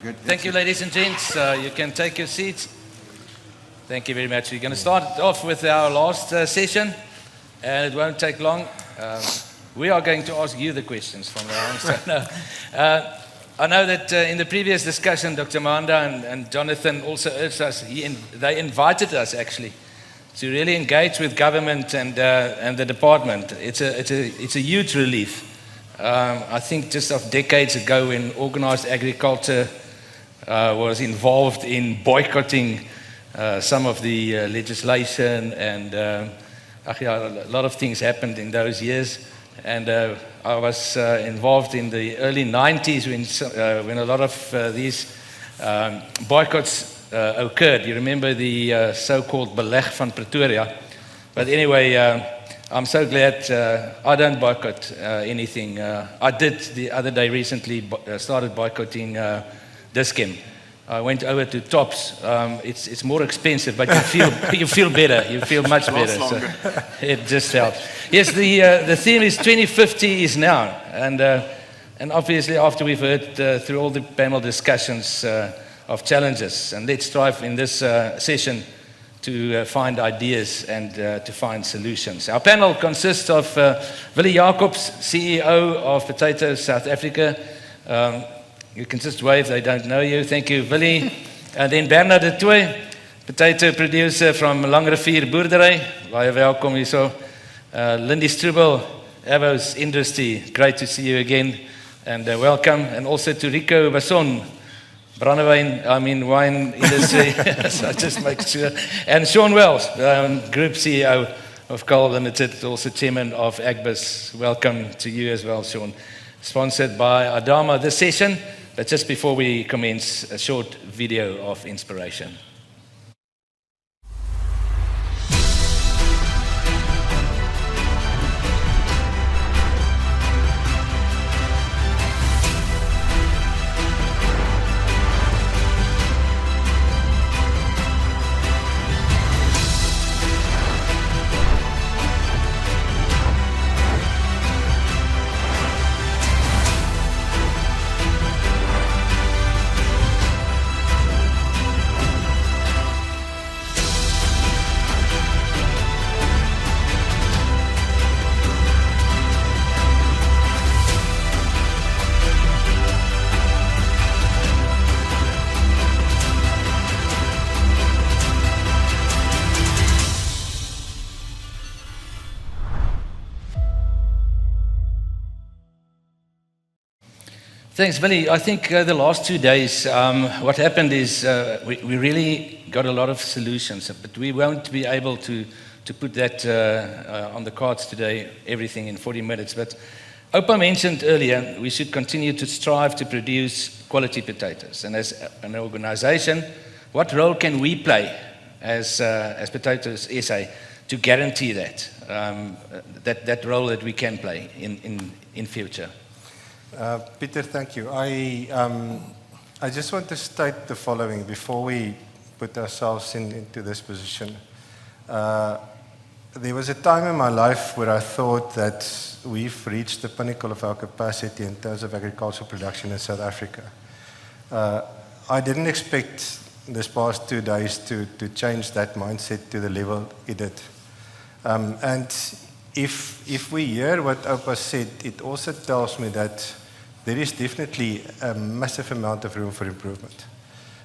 Good. Thank you, ladies and gents. You can take your seats. Thank you very much. We're going to start off with our last session, and it won't take long. We are going to ask you the questions from now on. So, I know that in the previous discussion, Dr. Manda and Jonathan also urged us, they invited us actually to really engage with government and the department. It's a huge relief. I think just of decades ago when organized agriculture was involved in boycotting some of the legislation, and a lot of things happened in those years. And I was involved in the early 90s when a lot of these boycotts occurred. You remember the so-called Beleg van Pretoria. But anyway, I'm so glad I don't boycott anything. I did the other day recently, started boycotting Dis-Chem. I went over to Tops. It's more expensive, but you feel better. You feel much better. So it just helps. Yes, the theme is 2050 is now, and obviously after we've heard through all the panel discussions of challenges, and let's strive in this session to find ideas and to find solutions. Our panel consists of Willie Jacobs, CEO of Potato South Africa. You can just wave, they don't know you. Thank you, Willie. And then Bernhardt Toit, potato producer from Langrivier, Boerdery. Baie welkom hierso. Lindie Stroebel, Agbiz Industry. Great to see you again, and welcome. And also to Rico, Basson, wine industry. So just make sure. And Sean Wells, Group CEO of Coal Limited, also Chairman of Agbiz. Welcome to you as well, Sean. Sponsored by Adama this session. But just before we commence, a short video of inspiration. Thanks, Willie. I think the last 2 days, what happened is we really got a lot of solutions, but we won't be able to put that on the cards today, everything in 40 minutes. But Opa mentioned earlier, we should continue to strive to produce quality potatoes. And as an organization, what role can we play as Potatoes SA to guarantee that, that role that we can play in future? Peter, thank you. I just want to state the following before we put ourselves into this position. There was a time in my life where I thought that we've reached the pinnacle of our capacity in terms of agricultural production in South Africa. I didn't expect this past 2 days to change that mindset to the level it did. And if we hear what Opa said, it also tells me that there is definitely a massive amount of room for improvement.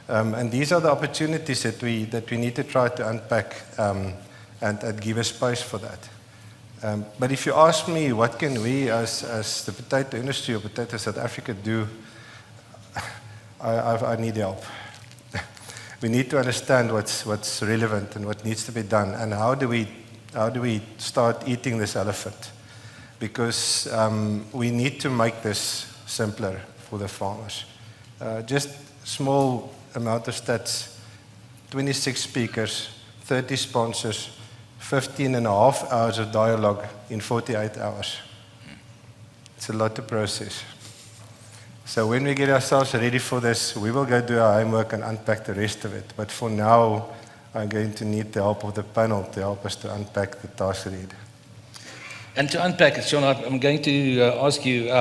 And these are the opportunities that we need to try to unpack and give a space for that. But if you ask me, what can we as the potato industry or Potato South Africa do, I need help. We need to understand what's relevant and what needs to be done, and how do we start eating this elephant? Because we need to make this simpler for the farmers. Just small amount of stats, 26 speakers, 30 sponsors, 15 and a half hours of dialogue in 48 hours. It's a lot to process. So when we get ourselves ready for this, we will go do our homework and unpack the rest of it. But for now, I'm going to need the help of the panel to help us to unpack the task ahead. And to unpack it, Sean, I'm going to ask you,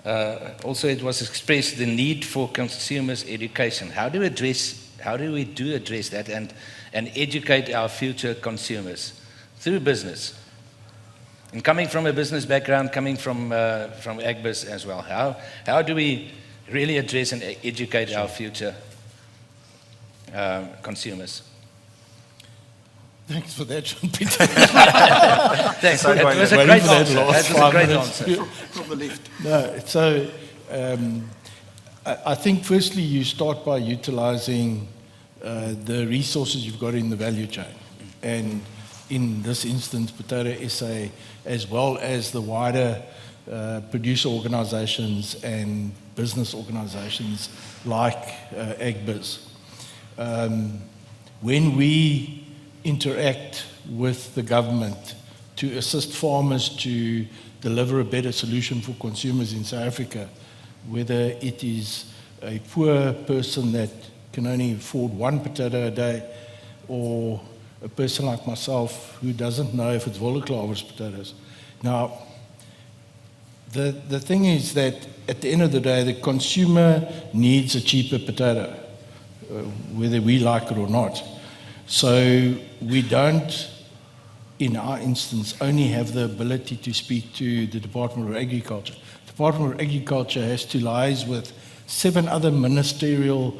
Also, it was expressed the need for consumers' education. How do we address that and educate our future consumers through business? And coming from a business background, coming from Agbiz as well, how do we really address and educate our future consumers? Thanks for that, Jean-Peter. Thanks. It was a great answer. That was a great answer. From the left. No, so I think firstly you start by utilizing the resources you've got in the value chain. And in this instance, Potato SA, as well as the wider producer organizations and business organizations like Agbiz. When we interact with the government to assist farmers to deliver a better solution for consumers in South Africa, whether it is a poor person that can only afford one potato a day, or a person like myself who doesn't know if it's Willeklavers potatoes. Now, the thing is that at the end of the day, the consumer needs a cheaper potato, whether we like it or not. So we don't, in our instance, only have the ability to speak to the Department of Agriculture. The Department of Agriculture has to liaise with 7 other ministerial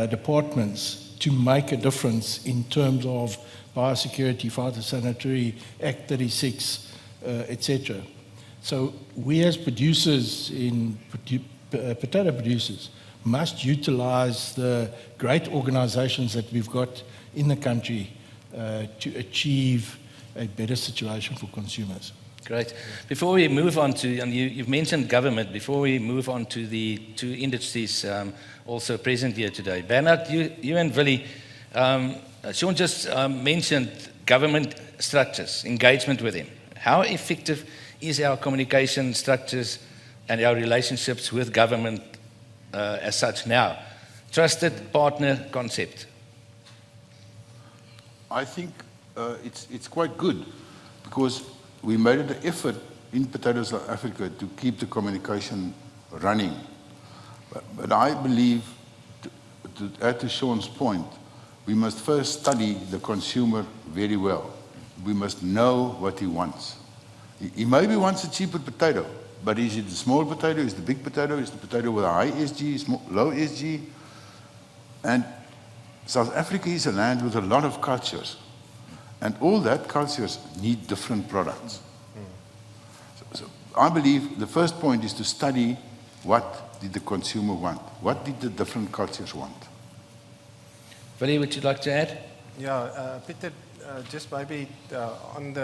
departments to make a difference in terms of biosecurity, phytosanitary, Act 36, etc. So we as producers, potato producers, must utilize the great organizations that we've got in the country to achieve a better situation for consumers. Great. Before we move on to, and you've mentioned government, before we move on to the 2 industries also present here today. Bernhardt, you and Willie, Sean just mentioned government structures, engagement with them. How effective is our communication structures and our relationships with government as such now? Trusted partner concept. I think it's quite good, because we made an effort in Potatoes South Africa to keep the communication running. But I believe, to add to Sean's point, we must first study the consumer very well. We must know what he wants. He maybe wants a cheaper potato, but is it the small potato, is it the big potato, is the potato with a high SG, low SG? And South Africa is a land with a lot of cultures, and all that cultures need different products. So I believe the first point is to study what did the consumer want, what did the different cultures want. Willie, would you like to add? Yeah, Peter, just maybe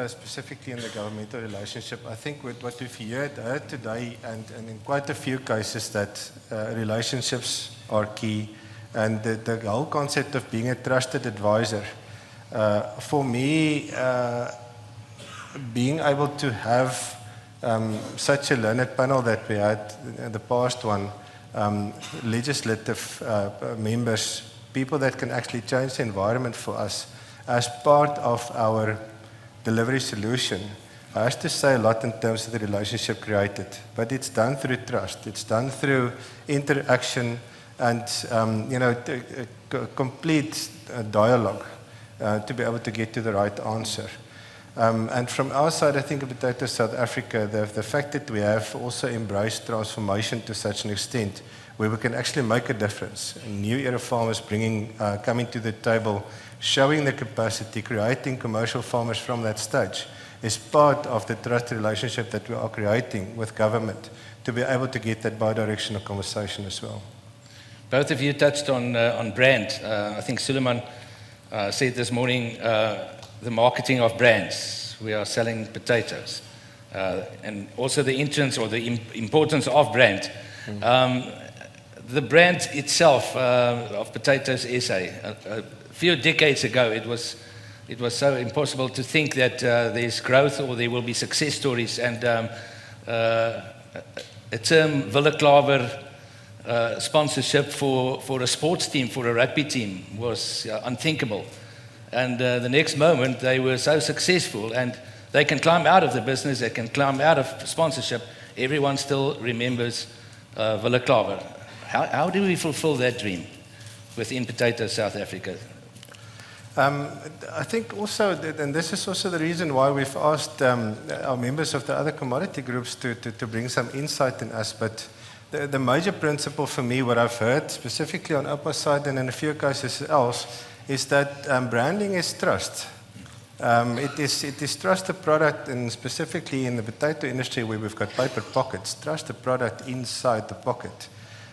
specifically in the governmental relationship, I think what we've heard today, and in quite a few cases, that relationships are key. And the whole concept of being a trusted advisor, for me, being able to have such a learned panel that we had in the past one, legislative members, people that can actually change the environment for us as part of our delivery solution, has to say a lot in terms of the relationship created. But it's done through trust. It's done through interaction and complete dialogue to be able to get to the right answer. And from our side, I think of Potatoes South Africa, the fact that we have also embraced transformation to such an extent where we can actually make a difference. New era farmers coming to the table, showing the capacity, creating commercial farmers from that stage is part of the trust relationship that we are creating with government to be able to get that bi-directional conversation as well. Both of you touched on brand. I think Suleiman said this morning, the marketing of brands. We are selling potatoes. And also the entrance or the importance of brand. The brand itself of Potatoes SA, a few decades ago, it was so impossible to think that there's growth or there will be success stories. And a term Willeklavers sponsorship for a sports team, for a rugby team, was unthinkable. And the next moment, they were so successful, and they can climb out of the business, they can climb out of sponsorship, everyone still remembers Villa Klaver. How do we fulfill that dream within Potato South Africa? I think also, and this is also the reason why we've asked our members of the other commodity groups to bring some insight in us, but the major principle for me, what I've heard specifically on Oupa's side and in a few cases else, is that branding is trust. It is trust the product, and specifically in the potato industry where we've got paper pockets, trust the product inside the pocket.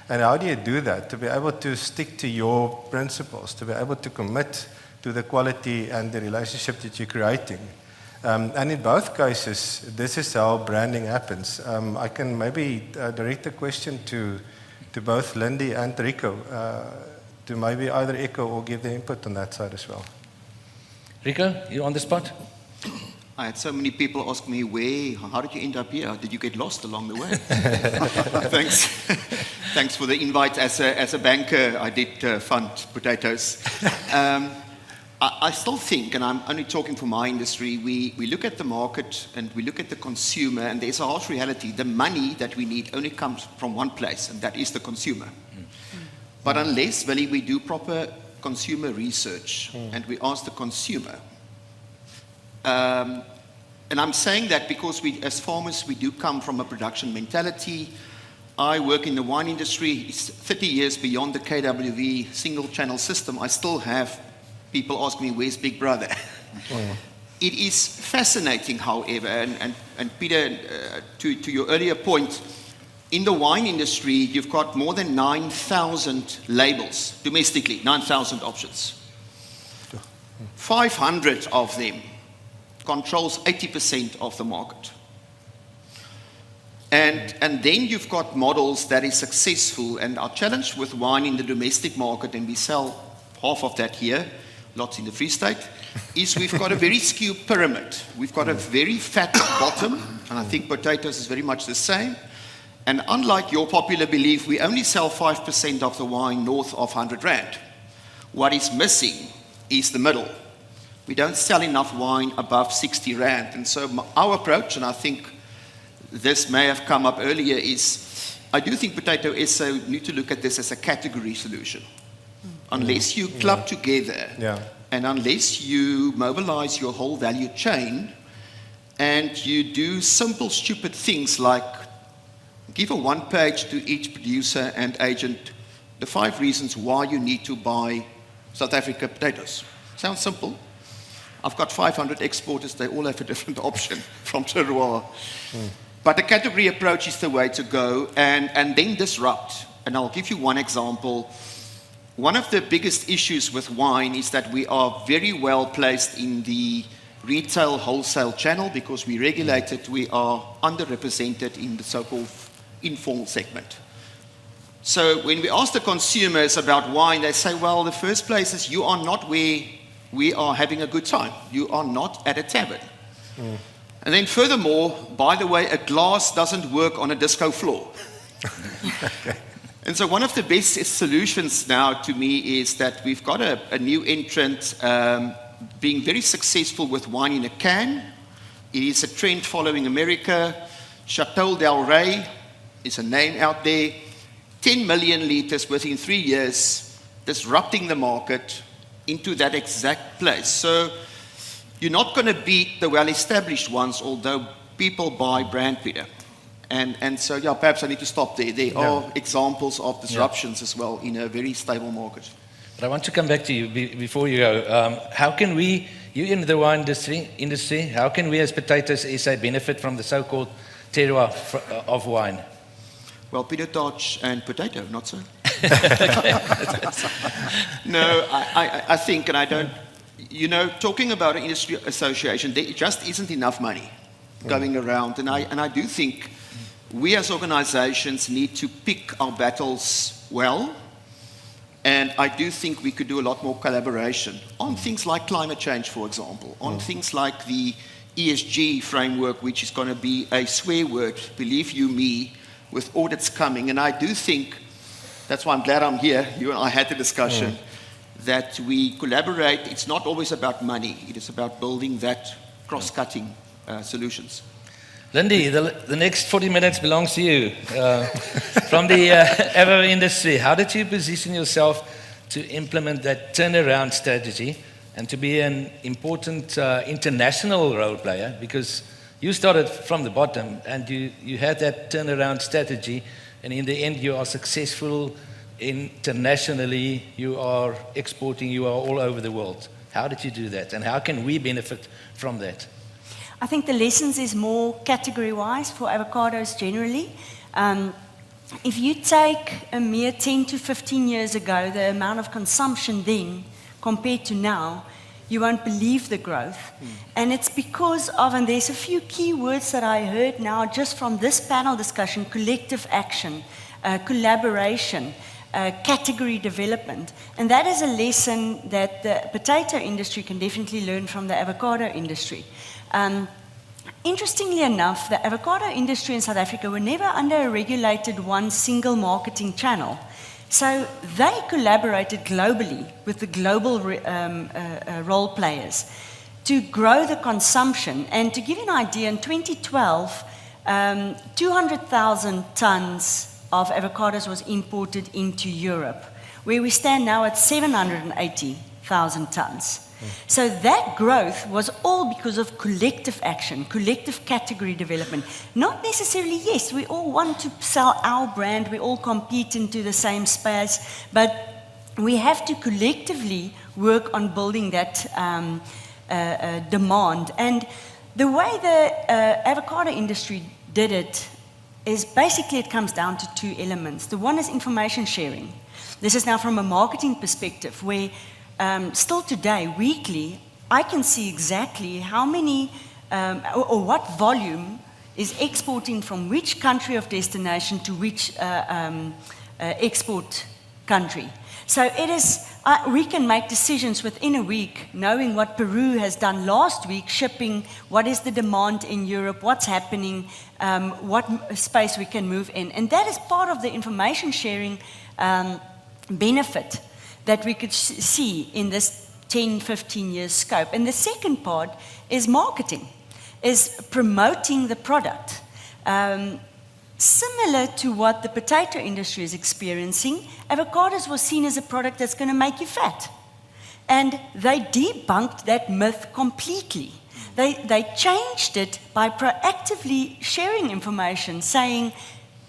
And how do you do that? To be able to stick to your principles, to be able to commit to the quality and the relationship that you're creating. And in both cases, this is how branding happens. I can maybe direct the question to both Lindie and Rico to maybe either echo or give their input on that side as well. Rico, you on the spot? I had so many people ask me, how did you end up here? Did you get lost along the way? Thanks. Thanks for the invite. As a banker, I did fund potatoes. I still think, and I'm only talking for my industry, we look at the market and we look at the consumer, and there's a harsh reality. The money that we need only comes from one place, and that is the consumer. But unless, Willie, we do proper consumer research and we ask the consumer, and I'm saying that because we, as farmers, we do come from a production mentality. I work in the wine industry. It's 30 years beyond the KWV single channel system. I still have people ask me, where's Big Brother? It is fascinating, however, and Peter, to your earlier point, in the wine industry, you've got more than 9,000 labels, domestically, 9,000 options. 500 of them controls 80% of the market. And then you've got models that is successful, and our challenge with wine in the domestic market, and we sell half of that here, lots in the Free State, is we've got a very skewed pyramid. We've got a very fat bottom, and I think potatoes is very much the same. And unlike your popular belief, we only sell 5% of the wine north of 100 Rand. What is missing is the middle. We don't sell enough wine above 60 Rand. And so our approach, and I think this may have come up earlier, is I do think Potato SA need to look at this as a category solution. Unless you club together and unless you mobilize your whole value chain and you do simple, stupid things like give a one page to each producer and agent the 5 reasons why you need to buy South Africa potatoes. Sounds simple. I've got 500 exporters, they all have a different option from terroir. But the category approach is the way to go, and then disrupt. And I'll give you one example. One of the biggest issues with wine is that we are very well placed in the retail wholesale channel because we regulated, we are underrepresented in the so-called informal segment. So when we ask the consumers about wine, they say, well, the first place is you are not where we are having a good time. You are not at a tavern. And then furthermore, by the way, a glass doesn't work on a disco floor. And so one of the best solutions now to me is that we've got a new entrant being very successful with wine in a can. It is a trend following America. Chateau Del Rey is a name out there. 10 million liters within 3 years, disrupting the market into that exact place. So you're not going to beat the well-established ones, although people buy brand Peter. And so, yeah, perhaps I need to stop there. There are examples of disruptions as well in a very stable market. But I want to come back to you before you go. How can we, you in the wine industry, how can we as Potatoes SA benefit from the so-called terroir of wine? Well, Peter Dodge and potato, not so. No, I think, and I don't, you know, talking about an industry association, there just isn't enough money going around. And I do think we as organizations need to pick our battles well. And I do think we could do a lot more collaboration on things like climate change, for example, on things like the ESG framework, which is going to be a swear word, believe you me, with audits coming. And I do think, that's why I'm glad I'm here, you and I had the discussion, that we collaborate. It's not always about money. It is about building that cross-cutting solutions. Lindie, the next 40 minutes belongs to you. From the agro industry, how did you position yourself to implement that turnaround strategy and to be an important international role player? Because you started from the bottom and you had that turnaround strategy, and in the end you are successful internationally, you are exporting, you are all over the world. How did you do that, and how can we benefit from that? I think the lessons is more category-wise for avocados generally. If you take a mere 10 to 15 years ago, the amount of consumption then compared to now, you won't believe the growth. And it's because of, and there's a few key words that I heard now just from this panel discussion: collective action, collaboration, category development. And that is a lesson that the potato industry can definitely learn from the avocado industry. Interestingly enough, the avocado industry in South Africa were never under a regulated one single marketing channel. So they collaborated globally with the global role players to grow the consumption. And to give you an idea, in 2012, 200,000 tons of avocados was imported into Europe, where we stand now at 780,000 tons. So that growth was all because of collective action, collective category development. Not necessarily, yes, we all want to sell our brand, we all compete into the same space, but we have to collectively work on building that demand. And the way the avocado industry did it is basically it comes down to two elements. The one is information sharing. This is now from a marketing perspective where still today, weekly, I can see exactly how many or what volume is exporting from which country of destination to which export country. So it is, we can make decisions within a week, knowing what Peru has done last week, shipping, what is the demand in Europe, what's happening, what space we can move in. And that is part of the information sharing benefit that we could see in this 10, 15 years scope. And the second part is marketing, is promoting the product. Similar to what the potato industry is experiencing, avocados was seen as a product that's going to make you fat. And they debunked that myth completely. They changed it by proactively sharing information, saying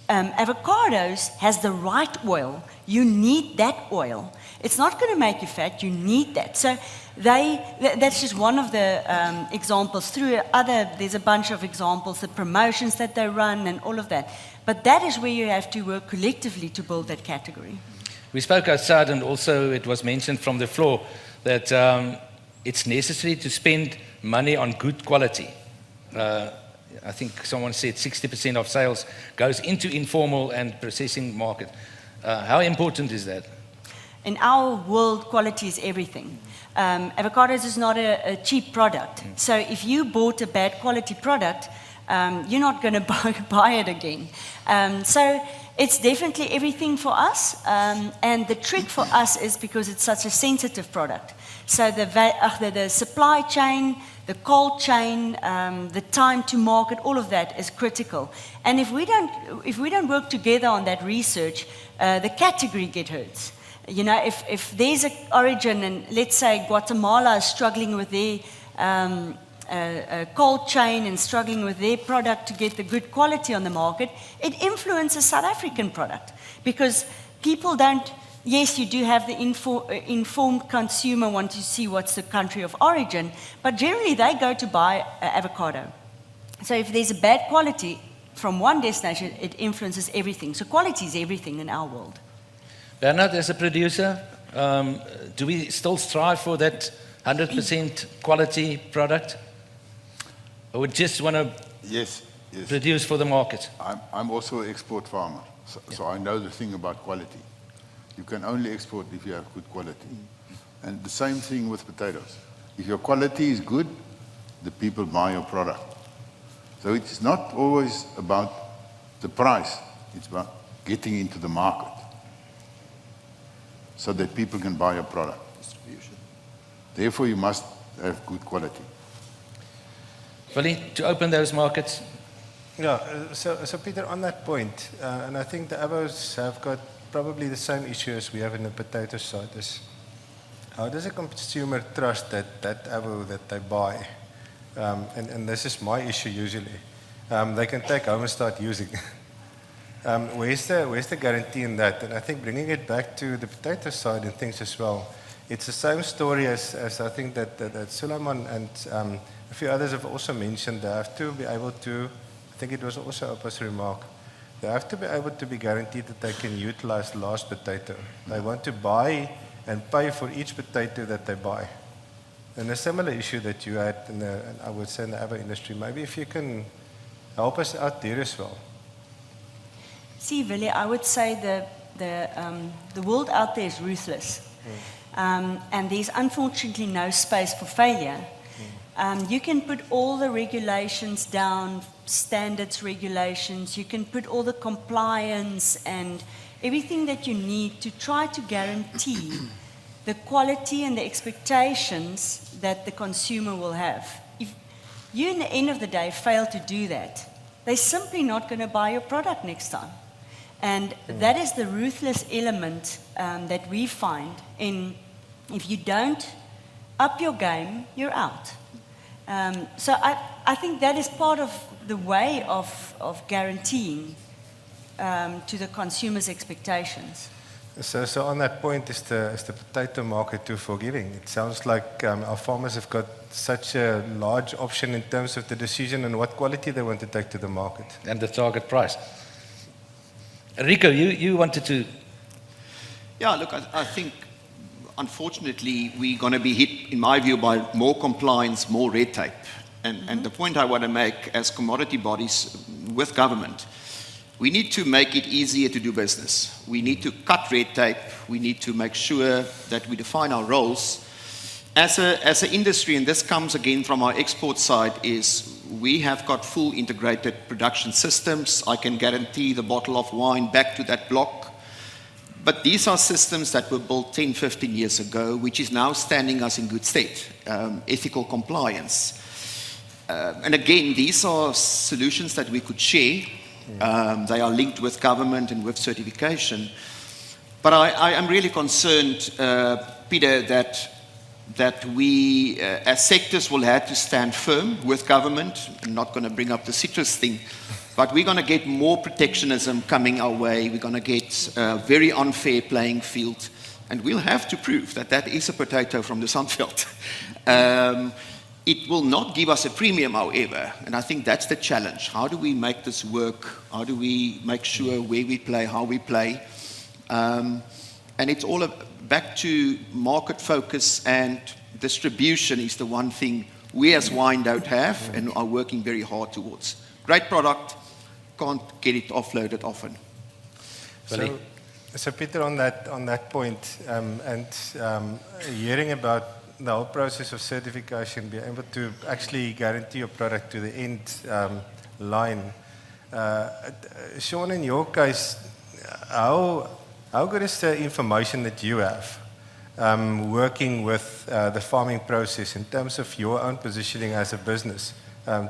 avocados has the right oil. You need that oil. It's not going to make you fat, you need that. So that's just one of the examples. There's a bunch of examples, the promotions that they run and all of that. But that is where you have to work collectively to build that category. We spoke outside, and also it was mentioned from the floor that it's necessary to spend money on good quality. I think someone said 60% of sales goes into informal and processing market. How important is that? In our world, quality is everything. Avocados is not a cheap product. So if you bought a bad quality product, you're not going to buy it again. So it's definitely everything for us. And the trick for us is because it's such a sensitive product. So the supply chain, the cold chain, the time to market, all of that is critical. And if we don't work together on that research, the category gets hurt. You know, if there's an origin, and let's say Guatemala is struggling with their cold chain and struggling with their product to get the good quality on the market, it influences South African product. Because people don't, yes, you do have the informed consumer want to see what's the country of origin, but generally they go to buy avocado. So if there's a bad quality from one destination, it influences everything. So quality is everything in our world. Bernhardt, as a producer, do we still strive for that 100% quality product? Or we just want to Yes. produce for the market? I'm also an export farmer, so I know the thing about quality. You can only export if you have good quality. And the same thing with potatoes. If your quality is good, the people buy your product. So it's not always about the price, it's about getting into the market so that people can buy your product. Distribution. Therefore, you must have good quality. Willie, to open those markets, Yeah, so Peter, on that point, and I think the Abos have got probably the same issue as we have in the potato side, is how does a consumer trust that Abo that they buy? And this is my issue usually. They can take home and start using. Where's the guarantee in that? And I think bringing it back to the potato side and things as well, it's the same story as I think that Suleiman and a few others have also mentioned. They have to be able to, I think it was also Opa's remark, they have to be able to be guaranteed that they can utilize the last potato. They want to buy and pay for each potato that they buy. And a similar issue that you had, I would say in the Abo industry, maybe if you can help us out there as well. See, Willie, I would say the world out there is ruthless. And there's unfortunately no space for failure. You can put all the regulations down, standards regulations, you can put all the compliance and everything that you need to try to guarantee the quality and the expectations that the consumer will have. If you, in the end of the day, fail to do that, they're simply not going to buy your product next time. And that is the ruthless element that we find in, if you don't up your game, you're out. So I think that is part of the way of guaranteeing to the consumer's expectations. So on that point, is the potato market too forgiving? It sounds like our farmers have got such a large option in terms of the decision and what quality they want to take to the market. And the target price. Rico, you wanted to... Yeah, look, I think, unfortunately, we're going to be hit, in my view, by more compliance, more red tape. And the point I want to make as commodity bodies with government, we need to make it easier to do business. We need to cut red tape. We need to make sure that we define our roles. As an industry, and this comes again from our export side, is we have got full integrated production systems. I can guarantee the bottle of wine back to that block. But these are systems that were built 10, 15 years ago, which is now standing us in good stead. Ethical compliance. And again, these are solutions that we could share. They are linked with government and with certification. But I am really concerned, Peter, that we as sectors will have to stand firm with government. I'm not going to bring up the citrus thing, but we're going to get more protectionism coming our way. We're going to get a very unfair playing field, and we'll have to prove that that is a potato from the Sunveld. It will not give us a premium, however, and I think that's the challenge. How do we make this work? How do we make sure where we play, how we play? And it's all back to market focus, and distribution is the one thing we as wine don't have and are working very hard towards. Great product, can't get it offloaded often. So Peter, on that point, hearing about the whole process of certification, being able to actually guarantee your product to the end line. Sean, in your case, how good is the information that you have working with the farming process in terms of your own positioning as a business?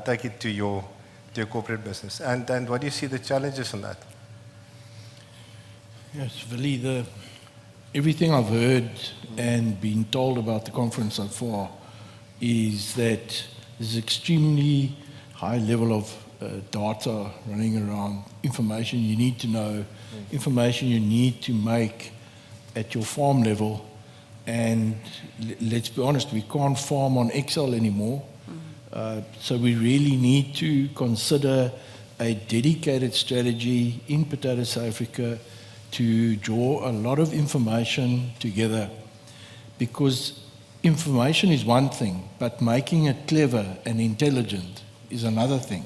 Take it to your corporate business. And what do you see the challenges on that? Yes, Willie, everything I've heard and been told about the conference so far is that there's extremely high level of data running around, information you need to know, information you need to make at your farm level. And let's be honest, we can't farm on Excel anymore. So we really need to consider a dedicated strategy in Potato South Africa to draw a lot of information together, because information is one thing, but making it clever and intelligent is another thing.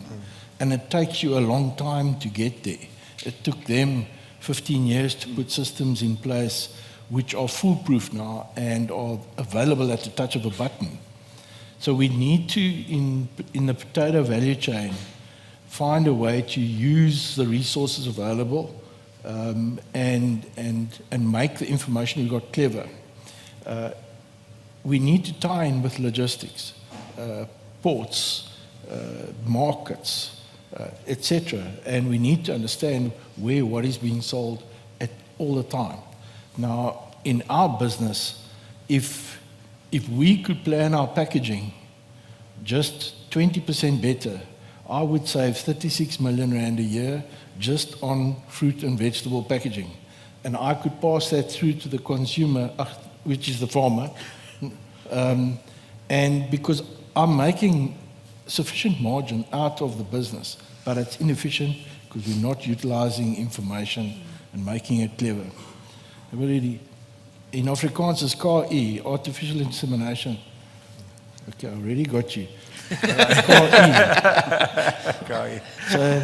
And it takes you a long time to get there. It took them 15 years to put systems in place which are foolproof now and are available at the touch of a button. So we need to, in the potato value chain, find a way to use the resources available and make the information we've got clever. We need to tie in with logistics, ports, markets, etc. And we need to understand where what is being sold at all the time. Now, in our business, if we could plan our packaging just 20% better, I would save 36 million rand a year just on fruit and vegetable packaging. And I could pass that through to the consumer, which is the farmer, and because I'm making sufficient margin out of the business, but it's inefficient because we're not utilizing information and making it clever. Already, in Afrikaans is KI, artificial insemination. Okay, I already got you. KI. So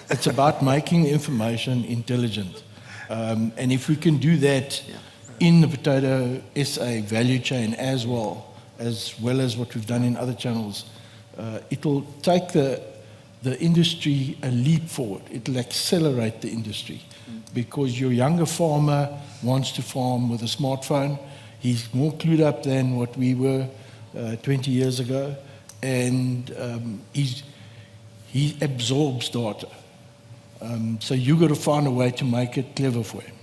it's about making information intelligent. And if we can do that in the potato SA value chain as well as what we've done in other channels, it will take the industry a leap forward. It will accelerate the industry because your younger farmer wants to farm with a smartphone. He's more clued up than what we were 20 years ago, and he absorbs data. So you've got to find a way to make it clever for him.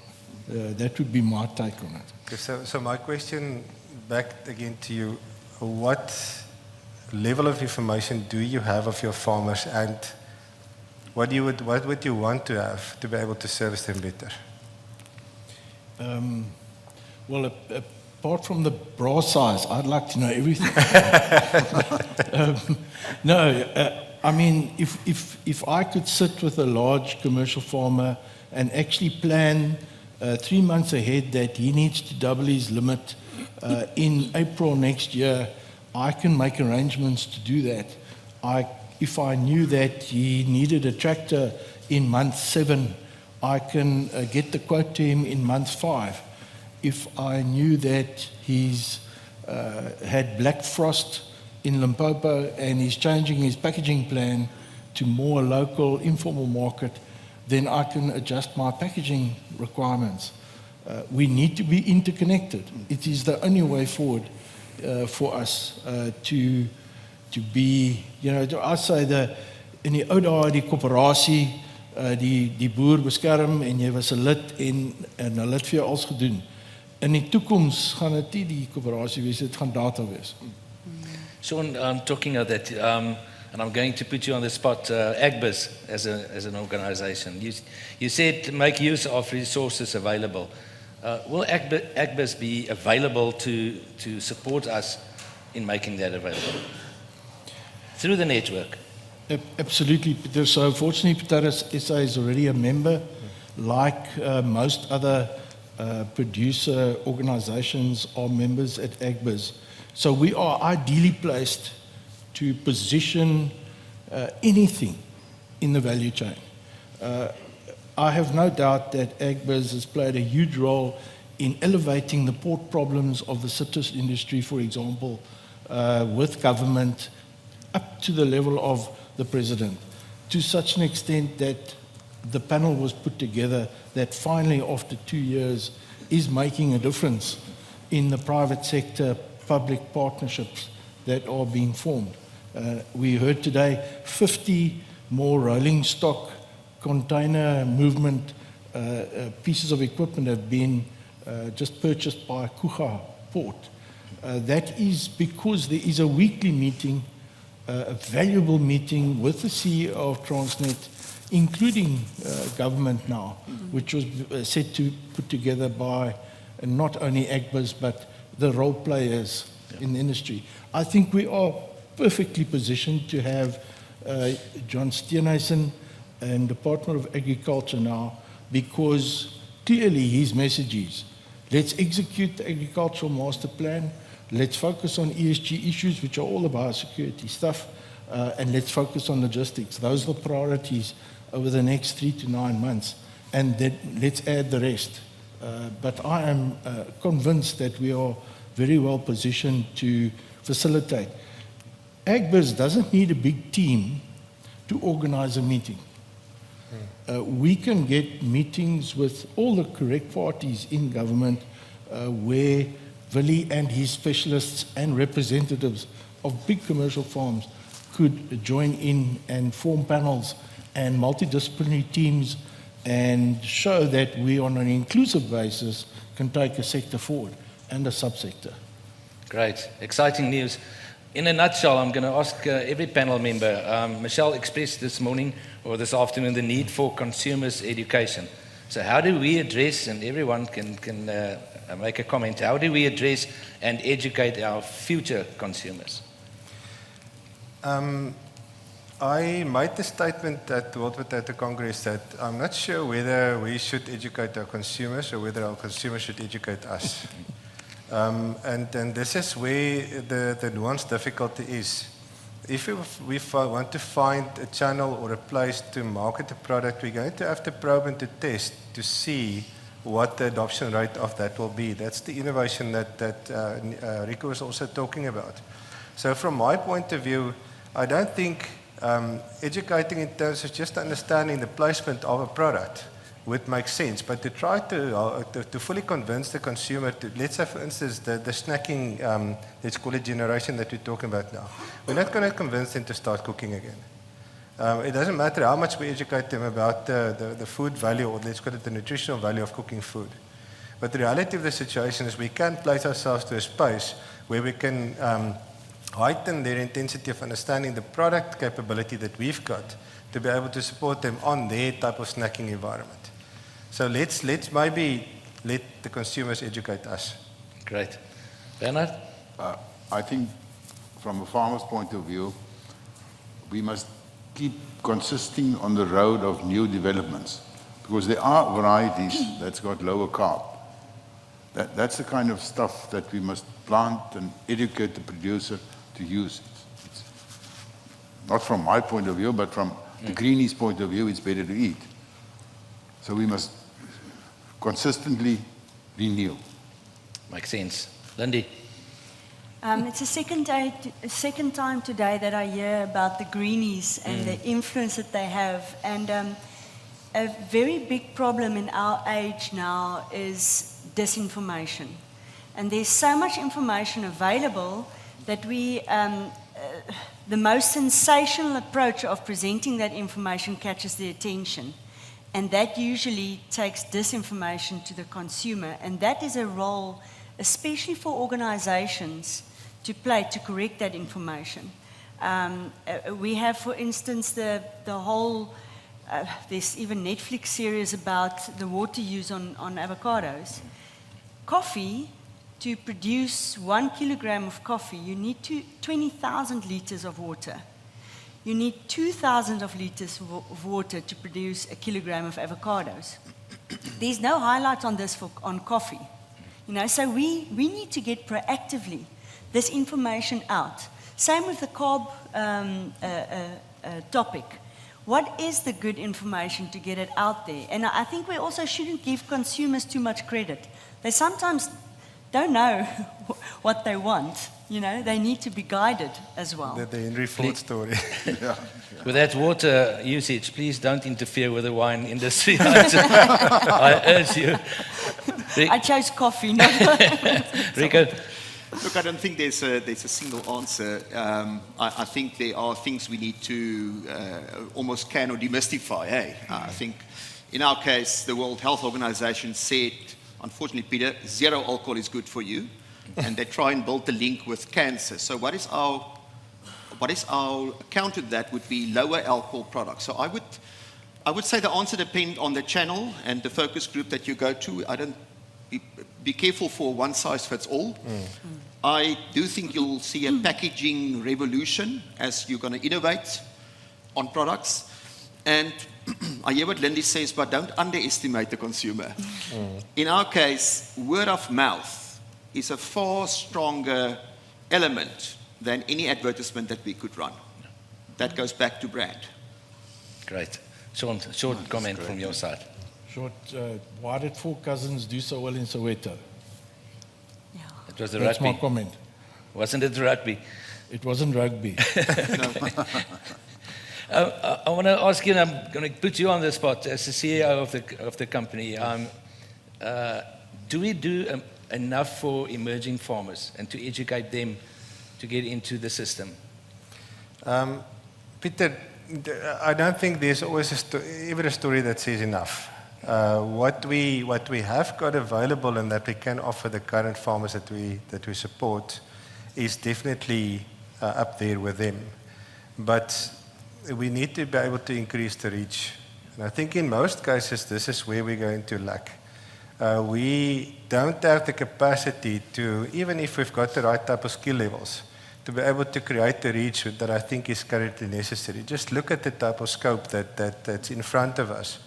That would be my take on it. Okay, so my question back again to you, what level of information do you have of your farmers, and what would you want to have to be able to service them better? Well, apart from the bra size, I'd like to know everything. I mean, if I could sit with a large commercial farmer and actually plan 3 months ahead that he needs to double his limit in April next year, I can make arrangements to do that. If I knew that he needed a tractor in month 7, I can get the quote to him in month 5. If I knew that he's had black frost in Limpopo and he's changing his packaging plan to more local informal market, then I can adjust my packaging requirements. We need to be interconnected. It is the only way forward for us to be, I say in die ou dae die koöperasie die boer beskerm en jy was 'n lid en hulle het vir jou alles gedoen. In die toekoms gaan dit nie die koöperasie wees, dit gaan data wees. Sean, talking of that, and I'm going to put you on the spot, Agbiz as an organization. You said make use of resources available. Will Agbiz be available to support us in making that available? Through the network? Absolutely, Peter. So fortunately, Potatoes SA is already a member, like most other producer organizations are members at Agbiz. So we are ideally placed to position anything in the value chain. I have no doubt that Agbiz has played a huge role in elevating the port problems of the citrus industry, for example, with government up to the level of the president, to such an extent that the panel was put together that finally, after 2 years, is making a difference in the private sector public partnerships that are being formed. We heard today 50 more rolling stock container movement pieces of equipment have been just purchased by Kucha Port. That is because there is a weekly meeting, a valuable meeting with the CEO of Transnet, including government now, which was set to put together by not only Agbiz but the role players in the industry. I think we are perfectly positioned to have John Steenhuisen and Department of Agriculture now, because clearly his message is, let's execute the agricultural master plan, let's focus on ESG issues, which are all about security stuff, and let's focus on logistics. Those are the priorities over the next 3 to 9 months, and then let's add the rest. But I am convinced that we are very well positioned to facilitate. Agbiz doesn't need a big team to organize a meeting. We can get meetings with all the correct parties in government where Willie and his specialists and representatives of big commercial farms could join in and form panels and multidisciplinary teams and show that we, on an inclusive basis, can take a sector forward and a subsector. Great, exciting news. In a nutshell, I'm going to ask every panel member. Michelle expressed this morning or this afternoon the need for consumers' education. So how do we address, and everyone can make a comment, how do we address and educate our future consumers? I made the statement at the World Potato Congress that I'm not sure whether we should educate our consumers or whether our consumers should educate us. And this is where the nuanced difficulty is. If we want to find a channel or a place to market a product, we're going to have to probe and to test to see what the adoption rate of that will be. That's the innovation that Rico was also talking about. So from my point of view, I don't think educating in terms of just understanding the placement of a product would make sense, but to try to fully convince the consumer to, let's say for instance, the snacking, let's call it generation that we're talking about now. We're not going to convince them to start cooking again. It doesn't matter how much we educate them about the food value, or let's call it the nutritional value of cooking food. But the reality of the situation is we can place ourselves to a space where we can heighten their intensity of understanding the product capability that we've got to be able to support them on their type of snacking environment. So let's maybe let the consumers educate us. Great. Bernhardt? I think from a farmer's point of view, we must keep consisting on the road of new developments, because there are varieties that's got lower carb. That's the kind of stuff that we must plant and educate the producer to use. It's not from my point of view, but from the greenies' point of view, it's better to eat. So we must consistently renew. Makes sense. Lindie? It's the second time today that I hear about the greenies and the influence that they have. And a very big problem in our age now is disinformation. And there's so much information available that the most sensational approach of presenting that information catches the attention. And that usually takes disinformation to the consumer. And that is a role, especially for organizations, to play to correct that information. We have, for instance, the whole, there's even Netflix series about the water use on avocados. Coffee, to produce 1 kilogram of coffee, you need 20,000 liters of water. You need 2,000 liters of water to produce a kilogram of avocados. There's no highlight on this on coffee. So we need to get proactively this information out. Same with the carb topic. What is the good information to get it out there? And I think we also shouldn't give consumers too much credit. They sometimes don't know what they want. They need to be guided as well. The Henry Ford story. With that water usage, please don't interfere with the wine industry. I urge you. I chose coffee. No. Rico? Look, I don't think there's a single answer. I think there are things we need to almost can or demystify. I think in our case, the World Health Organization said, unfortunately, Peter, 0 alcohol is good for you. And they try and build the link with cancer. So what is our counter to that would be lower alcohol products. So I would say the answer depends on the channel and the focus group that you go to. I don't be careful for one size fits all. I do think you'll see a packaging revolution as you're going to innovate on products. And I hear what Lindie says, but don't underestimate the consumer. In our case, word of mouth is a far stronger element than any advertisement that we could run. That goes back to brand. Great. Short comment from your side. Short, why did 4 Cousins do so well in Soweto? Yeah. It was the That's my rugby. comment. Wasn't it rugby? It wasn't rugby. I want to ask you, and I'm going to put you on the spot as the CEO of the company. Do we do enough for emerging farmers and to educate them to get into the system? Peter, I don't think there's always ever a story that says enough. What we have got available and that we can offer the current farmers that we support is definitely up there with them. But we need to be able to increase the reach. And I think in most cases this is where we're going to lack. We don't have the capacity to, even if we've got the right type of skill levels, to be able to create the reach that I think is currently necessary. Just look at the type of scope that's in front of us.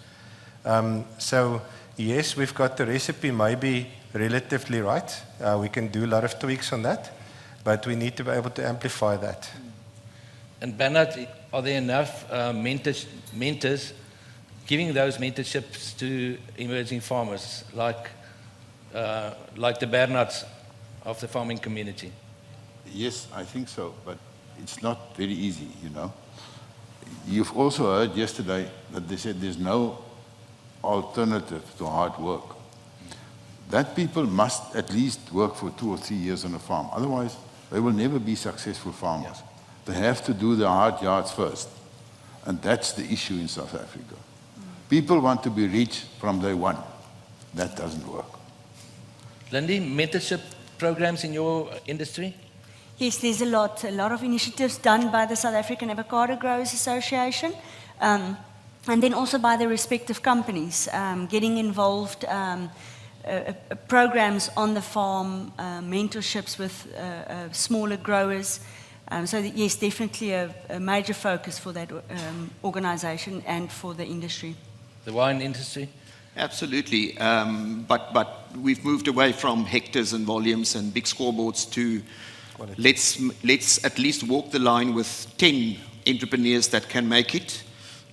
So yes, we've got the recipe maybe relatively right. We can do a lot of tweaks on that, but we need to be able to amplify that. And Bernhardt, are there enough mentors giving those mentorships to emerging farmers like the Bernhardts of the farming community? Yes, I think so, but it's not very easy, you know. You've also heard yesterday that they said there's no alternative to hard work. That people must at least work for 2 or 3 years on a farm. Otherwise, they will never be successful farmers. Yeah. They have to do the hard yards first. And that's the issue in South Africa. People want to be rich from day one. That doesn't work. Lindie, mentorship programs in your industry? Yes, there's a lot of initiatives done by the South African Avocado Growers Association, and then also by the respective companies, getting involved, programs on the farm, mentorships with smaller growers. So yes, definitely a major focus for that organization and for the industry. The wine industry? Absolutely, but we've moved away from hectares and volumes and big scoreboards to let's at least walk the line with 10 entrepreneurs that can make it.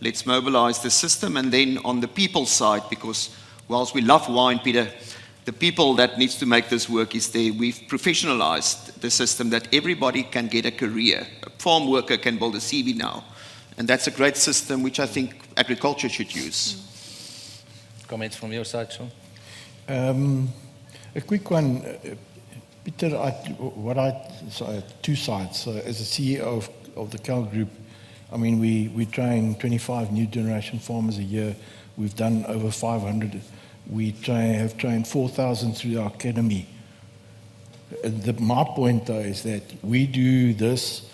Let's mobilize the system, and then on the people side, because whilst we love wine, Peter, the people that needs to make this work is there. We've professionalized the system that everybody can get a career. A farm worker can build a CV now, and that's a great system which I think agriculture should use. Comments from your side, Sean? A quick one. Peter, two sides. So as a CEO of the Cal Group, I mean, we train 25 new generation farmers a year. We've done over 500. We have trained 4,000 through our academy. My point, though, is that we do this,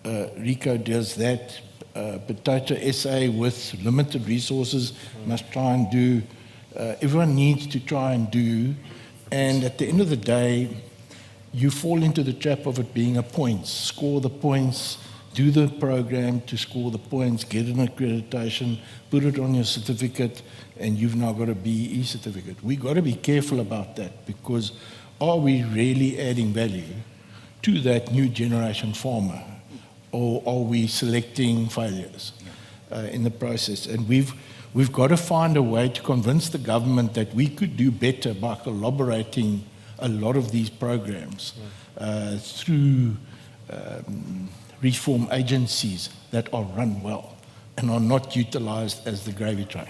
Rico does that, Potato SA with limited resources must try and do, everyone needs to try and do, and at the end of the day, you fall into the trap of it being a points. Score the points, do the program to score the points, get an accreditation, put it on your certificate, and you've now got a BEE certificate. We've got to be careful about that, because are we really adding value to that new generation farmer, or are we selecting failures in the process? And we've got to find a way to convince the government that we could do better by collaborating a lot of these programs through reform agencies that are run well and are not utilized as the gravy train.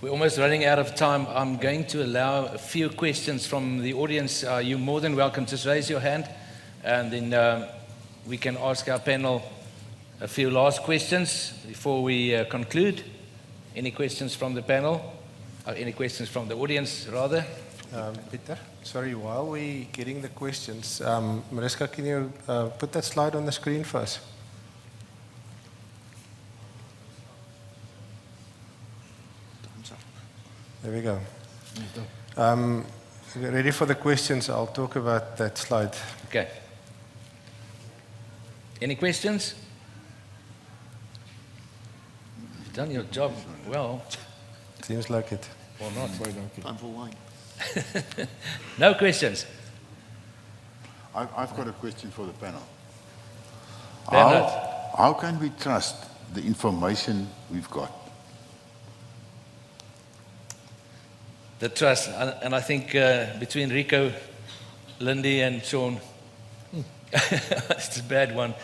We're almost running out of time. I'm going to allow a few questions from the audience. You're more than welcome. Just raise your hand, and then we can ask our panel a few last questions before we conclude. Any questions from the panel? Any questions from the audience, rather? Peter, sorry, while we're getting the questions, Mariska, can you put that slide on the screen for us? There we go. Ready for the questions? I'll talk about that slide. Okay. Any questions? You've done your job well. Seems like it. Or not. Time for wine. No questions. I've got a question for the panel. Bernhardt. How can we trust the information we've got? The trust, and I think between Rico, Lindie, and Sean, it's a bad one.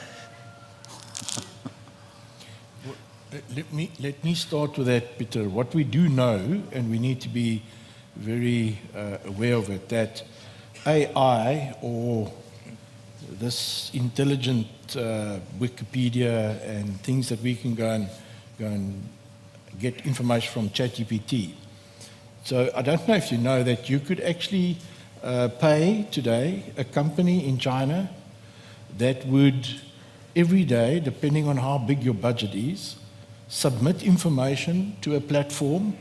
Let me start with that, Peter. What we do know, and we need to be very aware of it, that AI or this intelligent Wikipedia and things that we can go and get information from ChatGPT. So I don't know if you know that you could actually pay today a company in China that would every day, depending on how big your budget is, submit information to a platform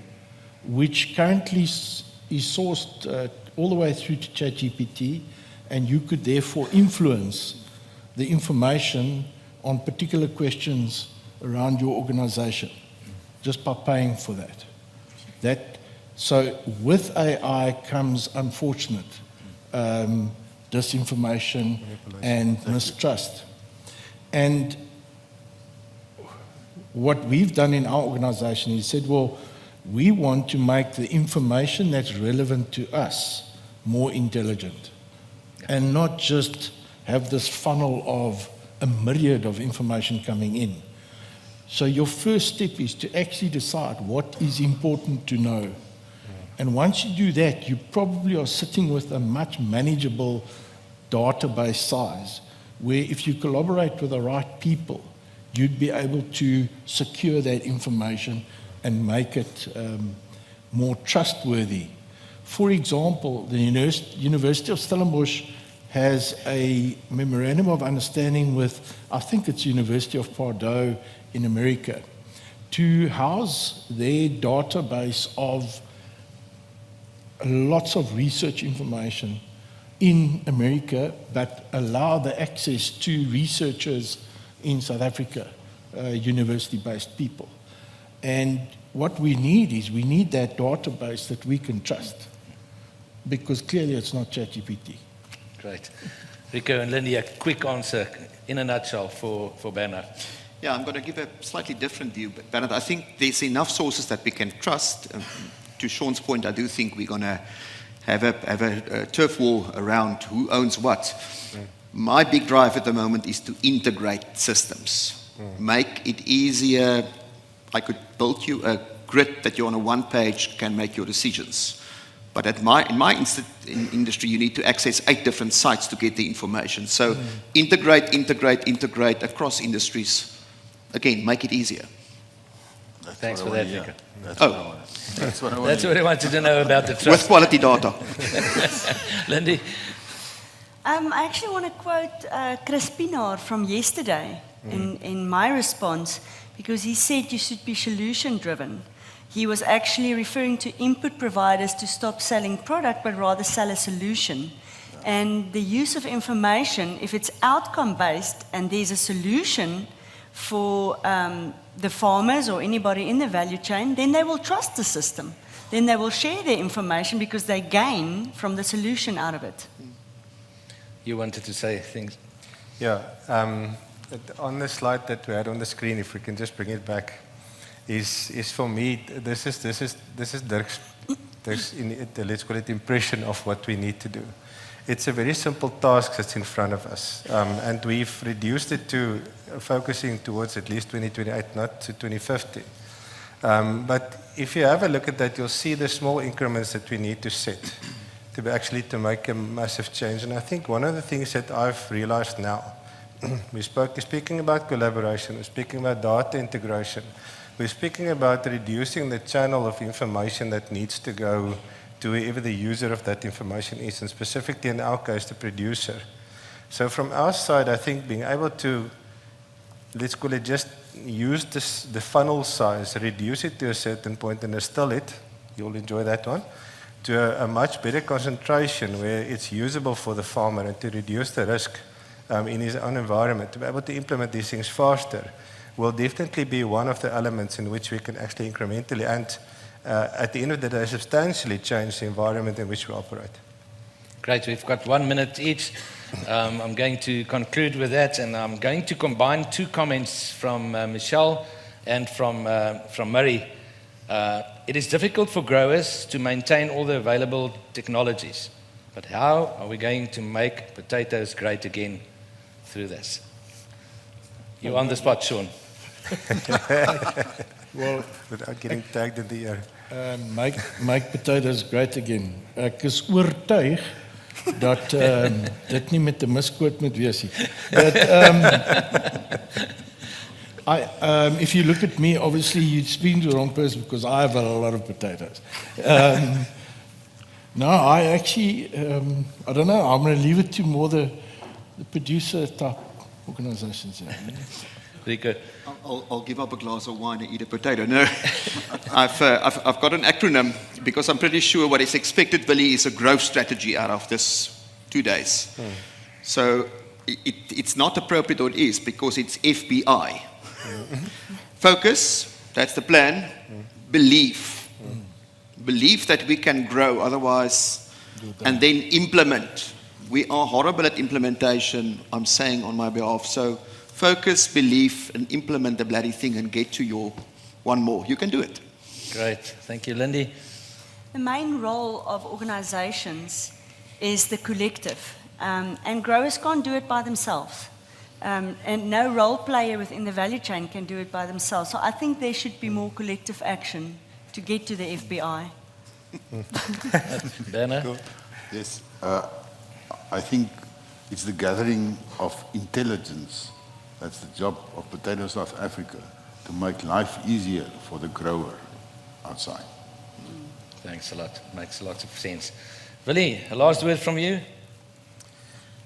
which currently is sourced all the way through to ChatGPT, and you could therefore influence the information on particular questions around your organization just by paying for that. So with AI comes unfortunate disinformation and mistrust. And what we've done in our organization is said, well, we want to make the information that's relevant to us more intelligent and not just have this funnel of a myriad of information coming in. So your first step is to actually decide what is important to know. And once you do that, you probably are sitting with a much manageable database size where if you collaborate with the right people, you'd be able to secure that information and make it more trustworthy. For example, the University of Stellenbosch has a memorandum of understanding with, I think it's University of Bordeaux in America, to house their database of lots of research information in America, but allow the access to researchers in South Africa, university-based people. And what we need is we need that database that we can trust, because clearly it's not ChatGPT. Great. Rico and Lindie, a quick answer in a nutshell for Bernhardt. Yeah, I'm going to give a slightly different view, but Bernhardt, I think there's enough sources that we can trust. To Sean's point, I do think we're going to have a turf war around who owns what. My big drive at the moment is to integrate systems. Make it easier. I could build you a grid that you on a one page can make your decisions. But in my industry, you need to access 8 different sites to get the information. So integrate across industries. Again, make it easier. Thanks for that, Rico. That's what I want. That's what I wanted to know about the trust. With quality data. Lindie? I actually want to quote Chris Pinaar from yesterday in my response, because he said you should be solution-driven. He was actually referring to input providers to stop selling product, but rather sell a solution. And the use of information, if it's outcome-based and there's a solution for the farmers or anybody in the value chain, then they will trust the system. Then they will share their information because they gain from the solution out of it. You wanted to say things? Yeah, on the slide that we had on the screen, if we can just bring it back, is for me, this is Dirk's let's call it impression of what we need to do. It's a very simple task that's in front of us, and we've reduced it to focusing towards at least 2028, not to 2050. But if you have a look at that, you'll see the small increments that we need to set to make a massive change. And I think one of the things that I've realized now, we're speaking about collaboration, we're speaking about data integration, we're speaking about reducing the channel of information that needs to go to whoever the user of that information is, and specifically in our case, the producer. So from our side, I think being able to, let's call it, just use the funnel size, reduce it to a certain point and distill it, you'll enjoy that one, to a much better concentration where it's usable for the farmer and to reduce the risk in his own environment, to be able to implement these things faster, will definitely be one of the elements in which we can actually incrementally and at the end of the day substantially change the environment in which we operate. Great, we've got 1 minute each. I'm going to conclude with that, and I'm going to combine 2 comments from Michelle and from Murray. It is difficult for growers to maintain all the available technologies, but how are we going to make potatoes great again through this? You're on the spot, Sean. Well, without getting tagged in the ear. Make potatoes great again. Ek is oortuig Dit nie met 'n misquote moet wees nie. But if you look at me, obviously you'd speak to the wrong person because I have a lot of potatoes. No, I actually, I don't know, I'm going to leave it to more the producer type organizations. Yeah. Rico. I'll give up a glass of wine and eat a potato. No, I've got an acronym because I'm pretty sure what is expected, Willie, is a growth strategy out of this 2 days. So it's not appropriate, or it is, because it's FBI. Focus, that's the plan. Belief. Belief that we can grow, otherwise, and then implement. We are horrible at implementation, I'm saying on my behalf. So focus, belief, and implement the bloody thing and get to your one more. You can do it. Great. Thank you, Lindie. The main role of organizations is the collective, and growers can't do it by themselves. And no role player within the value chain can do it by themselves. So I think there should be more collective action to get to the FBI. Bernhardt? Cool. Yes, I think it's the gathering of intelligence. That's the job of Potato South Africa, to make life easier for the grower outside. Thanks a lot. Makes lots of sense. Willie, a last word from you?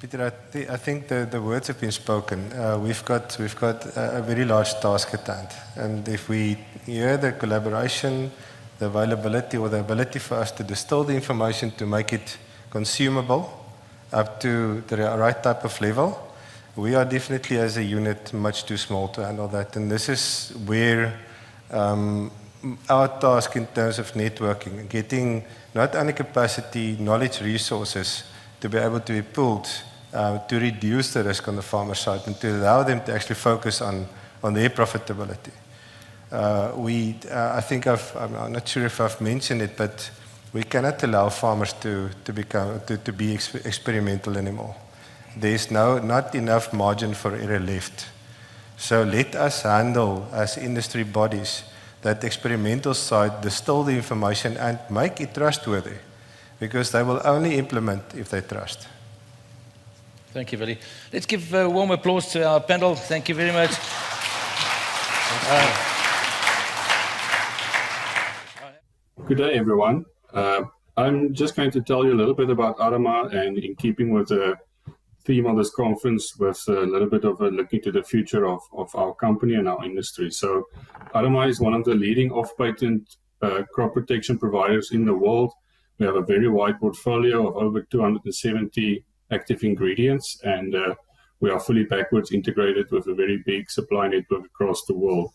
Peter, I think the words have been spoken. We've got a very large task at hand. And if we hear the collaboration, the availability or the ability for us to distill the information to make it consumable up to the right type of level, we are definitely as a unit much too small to handle that. And this is where our task in terms of networking, getting not only capacity, knowledge, resources to be able to be pulled to reduce the risk on the farmer side and to allow them to actually focus on their profitability. I think I'm not sure if I've mentioned it, but we cannot allow farmers to be experimental anymore. There's not enough margin for error left. So let us handle as industry bodies that experimental side, distill the information and make it trustworthy, because they will only implement if they trust. Thank you, Willie. Let's give a warm applause to our panel. Thank you very much. Good day, everyone. I'm just going to tell you a little bit about Arama, and in keeping with the theme of this conference, with a little bit of a look into the future of our company and our industry. So Arama is one of the leading off-patent crop protection providers in the world. We have a very wide portfolio of over 270 active ingredients, and we are fully backwards integrated with a very big supply network across the world.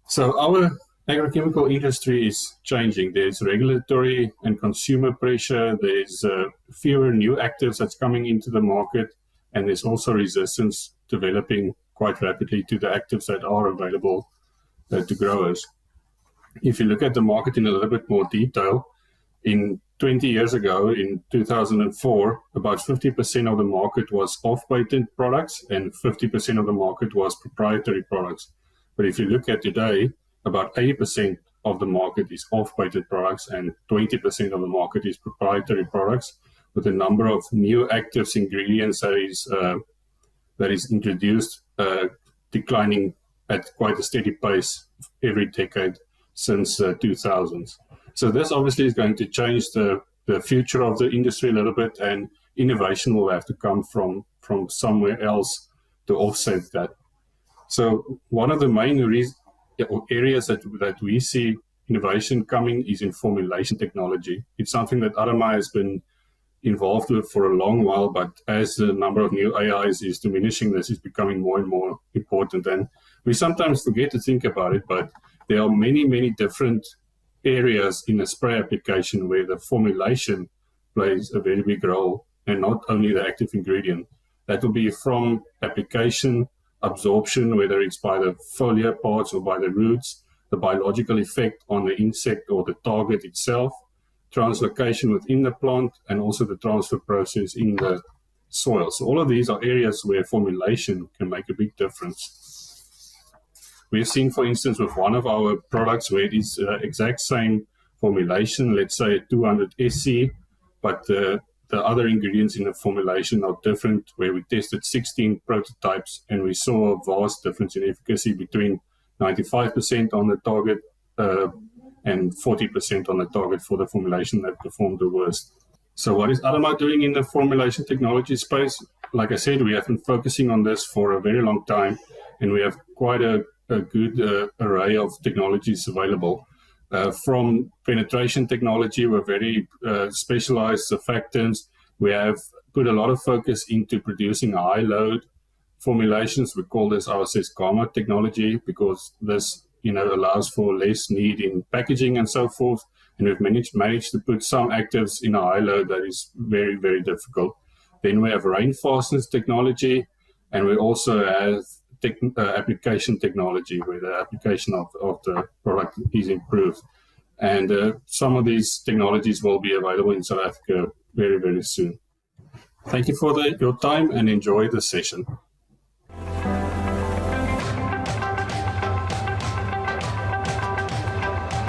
So our agrochemical industry is changing. There's regulatory and consumer pressure. There's fewer new actives that's coming into the market, and there's also resistance developing quite rapidly to the actives that are available to growers. If you look at the market in a little bit more detail, in 20 years ago, in 2004, about 50% of the market was off-patent products and 50% of the market was proprietary products. But if you look at today, about 80% of the market is off-patent products and 20% of the market is proprietary products, with a number of new actives ingredients that is introduced declining at quite a steady pace every decade since 2000s. So this obviously is going to change the future of the industry a little bit, and innovation will have to come from somewhere else to offset that. So one of the main areas that we see innovation coming is in formulation technology. It's something that Arama has been involved with for a long while, but as the number of new AIs is diminishing, this is becoming more and more important. And we sometimes forget to think about it, but there are many, many different areas in a spray application where the formulation plays a very big role, and not only the active ingredient. That will be from application, absorption, whether it's by the foliar parts or by the roots, the biological effect on the insect or the target itself, translocation within the plant, and also the transfer process in the soil. So all of these are areas where formulation can make a big difference. We've seen, for instance, with one of our products where it is exact same formulation, let's say 200 SC, but the the other ingredients in the formulation are different, where we tested 16 prototypes and we saw a vast difference in efficacy between 95% on the target and 40% on the target for the formulation that performed the worst. So what is Adama doing in the formulation technology space? Like I said, we have been focusing on this for a very long time, and we have quite a good array of technologies available. From penetration technology, we're very specialized surfactants. We have put a lot of focus into producing high-load formulations. We call this our Sesgama technology because this allows for less need in packaging and so forth. And we've managed to put some actives in a high load that is very, very difficult. Then we have rain fastness technology, and we also have application technology where the application of the product is improved. And some of these technologies will be available in South Africa very, very soon. Thank you for your time and enjoy the session.